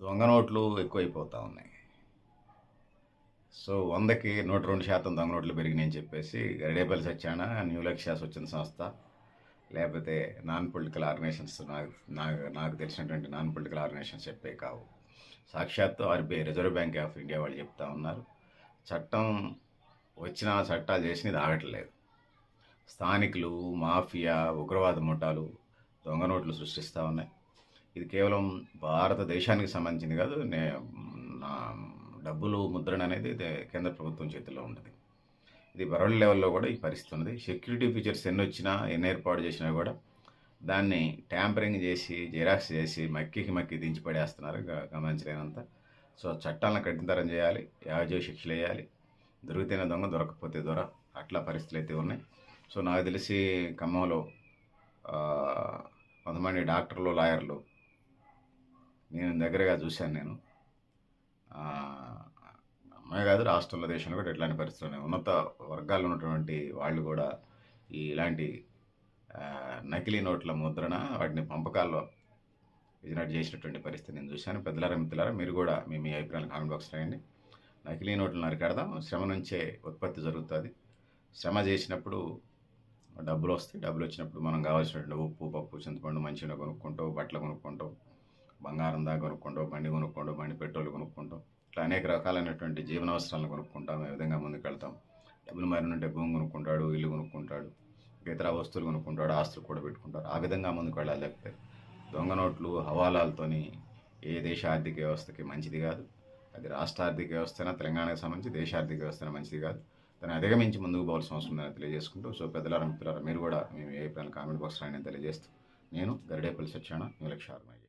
దొంగ నోట్లు ఎక్కువైపోతా ఉన్నాయి. సో 100కి 102% దొంగ నోట్లు పెరిగినాయని చెప్పేసి గరిడేపల్లి సత్యాన, న్యూ లక్ష్య స్వచ్ఛంద సంస్థ, లేకపోతే నాన్ పొలిటికల్ ఆర్గనైజేషన్స్ నాకు తెలిసినటువంటి నాన్ పొలిటికల్ ఆర్గనైజేషన్స్ చెప్పే కావు. సాక్షాత్తు RBI, reserve bank of India వాళ్ళు చెప్తా ఉన్నారు. చట్టం వచ్చిన చట్టాలు చేసినది ఆగట్లేదు. స్థానికులు, మాఫియా, ఉగ్రవాద ముఠాలు దొంగ నోట్లు సృష్టిస్తూ ఉన్నాయి. ఇది కేవలం భారతదేశానికి సంబంధించింది కాదు. నా డబ్బులు ముద్రణ అనేది కేంద్ర ప్రభుత్వం చేతుల్లో ఉంటుంది. ఇది వరల్డ్ లెవెల్లో కూడా ఈ పరిస్థితి ఉంది. సెక్యూరిటీ ఫీచర్స్ ఎన్ని వచ్చినా, ఎన్ని ఏర్పాటు చేసినా కూడా దాన్ని ట్యాంపరింగ్ చేసి, జిరాక్స్ చేసి మక్కి దించి పడేస్తున్నారు గమనించలేనంత. సో చట్టాలను కఠినతరం చేయాలి, యావజీవ శిక్షలు వేయాలి. దొరికితేనే దొంగ, దొరకకపోతే దొర, అట్లా పరిస్థితులు అయితే ఉన్నాయి. సో నాకు తెలిసి ఖమ్మంలో కొంతమంది డాక్టర్లు, లాయర్లు నేను దగ్గరగా చూశాను. అమ్మాయి కాదు, రాష్ట్రంలో, దేశంలో కూడా ఇట్లాంటి పరిస్థితులు ఉన్నాయి. ఉన్నత వర్గాల్లో ఉన్నటువంటి వాళ్ళు కూడా ఇలాంటి నకిలీ నోట్ల ముద్రణ, వాటిని పంపకాల్లో విజినట్ చేసినటువంటి పరిస్థితి నేను చూశాను. పెద్దలారా, మిత్రులారా, మీరు కూడా మీ అభిప్రాయాలు కామెంట్ బాక్స్ రాయండి. నకిలీ నోట్లను అరికడదాం. శ్రమ నుంచే ఉత్పత్తి జరుగుతుంది. శ్రమ చేసినప్పుడు డబ్బులు వస్తాయి. డబ్బులు వచ్చినప్పుడు మనం కావాల్సినటువంటి ఉప్పు, పప్పు, చింతపండు మంచిగా కొనుక్కుంటాం, బట్టలు కొనుక్కుంటాం, బంగారం దాకా కొనుక్కుంటాం, బండి కొనుక్కుంటాం, బండి పెట్రోల్ కొనుక్కుంటాం. ఇట్లా అనేక రకాలైనటువంటి జీవనావసరాలను కొనుక్కుంటాం. ఈ విధంగా ముందుకు వెళ్తాం. డబ్బులు మారినంటే భూమి కొనుక్కుంటాడు, ఇల్లు కొనుక్కుంటాడు, ఇతర వస్తువులు కొనుక్కుంటాడు, ఆస్తులు కూడా పెట్టుకుంటారు. ఆ విధంగా ముందుకు వెళ్ళాలి. లేకపోతే దొంగ నోట్లు, హవాలాలతోని ఏ దేశ ఆర్థిక వ్యవస్థకి మంచిది కాదు. అది రాష్ట్ర ఆర్థిక వ్యవస్థైనా, తెలంగాణకు సంబంధించి దేశ ఆర్థిక వ్యవస్థైనా మంచిది కాదు. దాన్ని అధిగమించి ముందుకు పోవాల్సిన అవసరం ఉందని తెలియజేసుకుంటూ, సో పెద్దలారా, మిత్రులారా, మీరు కూడా మేము ఏ ప్రాంతం కామెంట్ బాక్స్ రాయని తెలియజేస్తూ, నేను గరిడేపల్లి సత్యాన, న్యూ లక్ష్య ఆర్గనైజేషన్.